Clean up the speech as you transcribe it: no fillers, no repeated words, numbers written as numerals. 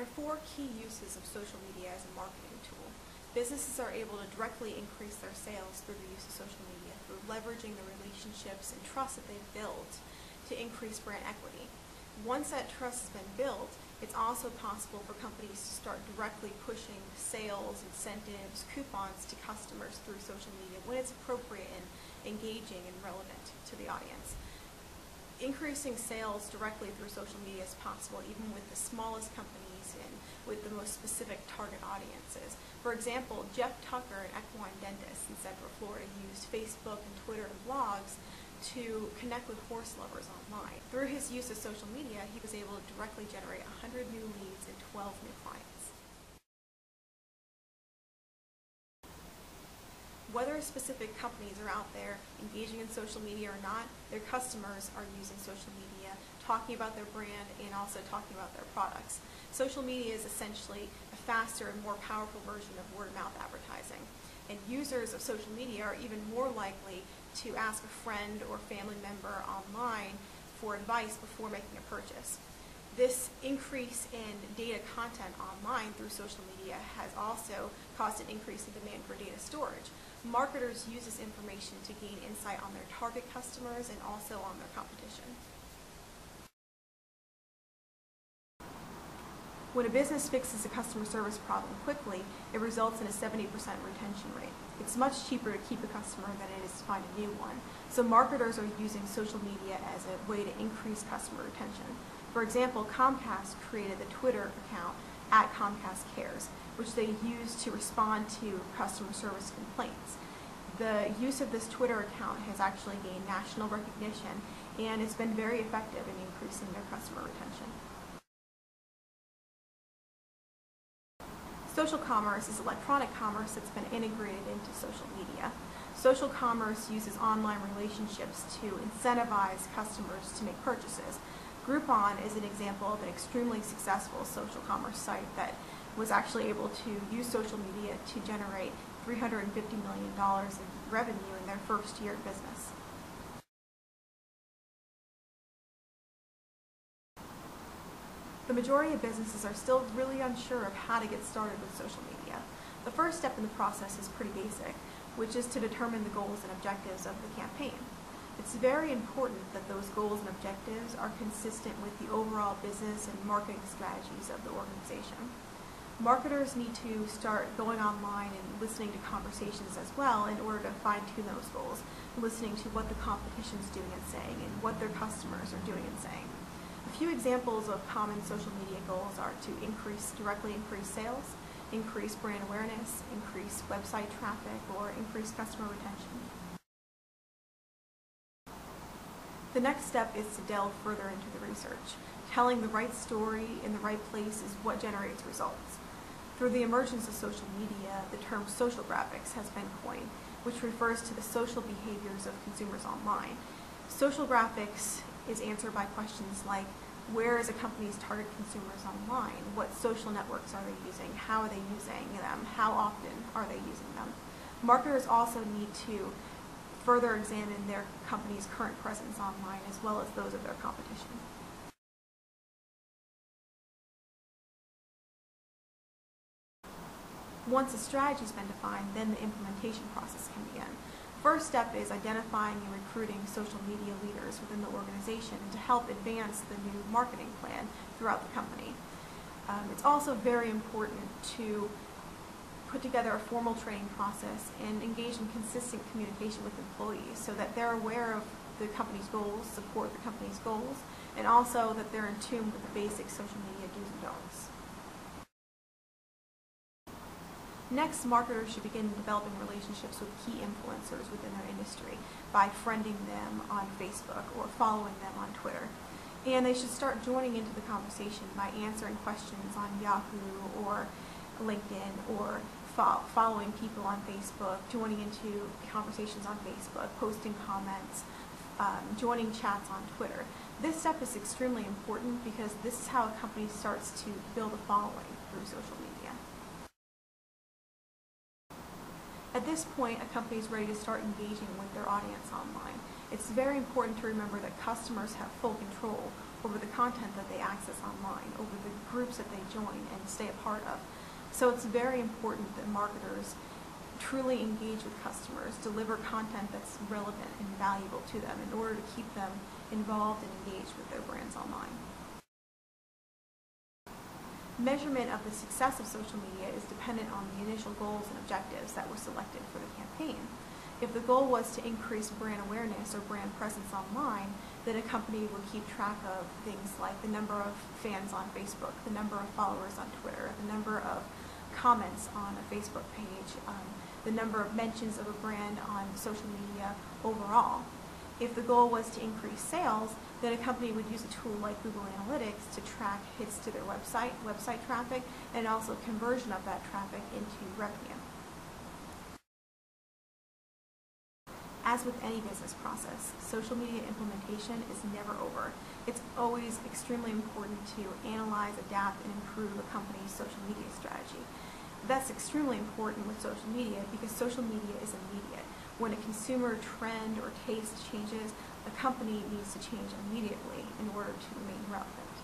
There are four key uses of social media as a marketing tool. Businesses are able to directly increase their sales through the use of social media, through leveraging the relationships and trust that they've built to increase brand equity. Once that trust has been built, it's also possible for companies to start directly pushing sales, incentives, coupons to customers through social media when it's appropriate and engaging and relevant to the audience. Increasing sales directly through social media is possible even with the smallest companies and with the most specific target audiences. For example, Jeff Tucker, an equine dentist in Central Florida, used Facebook and Twitter and blogs to connect with horse lovers online. Through his use of social media, he was able to directly generate 100 new leads and 12 new clients. Whether specific companies are out there engaging in social media or not, their customers are using social media, talking about their brand and also talking about their products. Social media is essentially a faster and more powerful version of word-of-mouth advertising. And users of social media are even more likely to ask a friend or family member online for advice before making a purchase. This increase in data content online through social media has also caused an increase in demand for data storage. Marketers use this information to gain insight on their target customers and also on their competition. When a business fixes a customer service problem quickly, it results in a 70% retention rate. It's much cheaper to keep a customer than it is to find a new one. So marketers are using social media as a way to increase customer retention. For example, Comcast created the Twitter account @ComcastCares, which they use to respond to customer service complaints. The use of this Twitter account has actually gained national recognition, and it's been very effective in increasing their customer retention. Social commerce is electronic commerce that's been integrated into social media. Social commerce uses online relationships to incentivize customers to make purchases. Groupon is an example of an extremely successful social commerce site that was actually able to use social media to generate $350 million in revenue in their first year of business. The majority of businesses are still really unsure of how to get started with social media. The first step in the process is pretty basic, which is to determine the goals and objectives of the campaign. It's very important that those goals and objectives are consistent with the overall business and marketing strategies of the organization. Marketers need to start going online and listening to conversations as well in order to fine-tune those goals, listening to what the competition is doing and saying and what their customers are doing and saying. A few examples of common social media goals are to directly increase sales, increase brand awareness, increase website traffic, or increase customer retention. The next step is to delve further into the research. Telling the right story in the right place is what generates results. Through the emergence of social media, the term social graphics has been coined, which refers to the social behaviors of consumers online. Social graphics is answered by questions like, where is a company's target consumers online? What social networks are they using? How are they using them? How often are they using them? Marketers also need to further examine their company's current presence online as well as those of their competition. Once a strategy has been defined, then the implementation process can begin. First step is identifying and recruiting social media leaders within the organization to help advance the new marketing plan throughout the company. It's also very important to put together a formal training process and engage in consistent communication with employees so that they're aware of the company's goals, support the company's goals, and also that they're in tune with the basic social media do's and don'ts. Next, marketers should begin developing relationships with key influencers within their industry by friending them on Facebook or following them on Twitter. And they should start joining into the conversation by answering questions on Yahoo or LinkedIn or following people on Facebook, joining into conversations on Facebook, posting comments, joining chats on Twitter. This step is extremely important because this is how a company starts to build a following through social media. At this point, a company is ready to start engaging with their audience online. It's very important to remember that customers have full control over the content that they access online, over the groups that they join and stay a part of. So it's very important that marketers truly engage with customers, deliver content that's relevant and valuable to them in order to keep them involved and engaged with their brands online. Measurement of the success of social media is dependent on the initial goals and objectives that were selected for the campaign. If the goal was to increase brand awareness or brand presence online, then a company would keep track of things like the number of fans on Facebook, the number of followers on Twitter, the number of comments on a Facebook page, the number of mentions of a brand on social media overall. If the goal was to increase sales, then a company would use a tool like Google Analytics to track hits to their website traffic, and also conversion of that traffic into revenue. As with any business process, social media implementation is never over. It's always extremely important to analyze, adapt, and improve a company's social media strategy. That's extremely important with social media because social media is immediate. When a consumer trend or taste changes, a company needs to change immediately in order to remain relevant.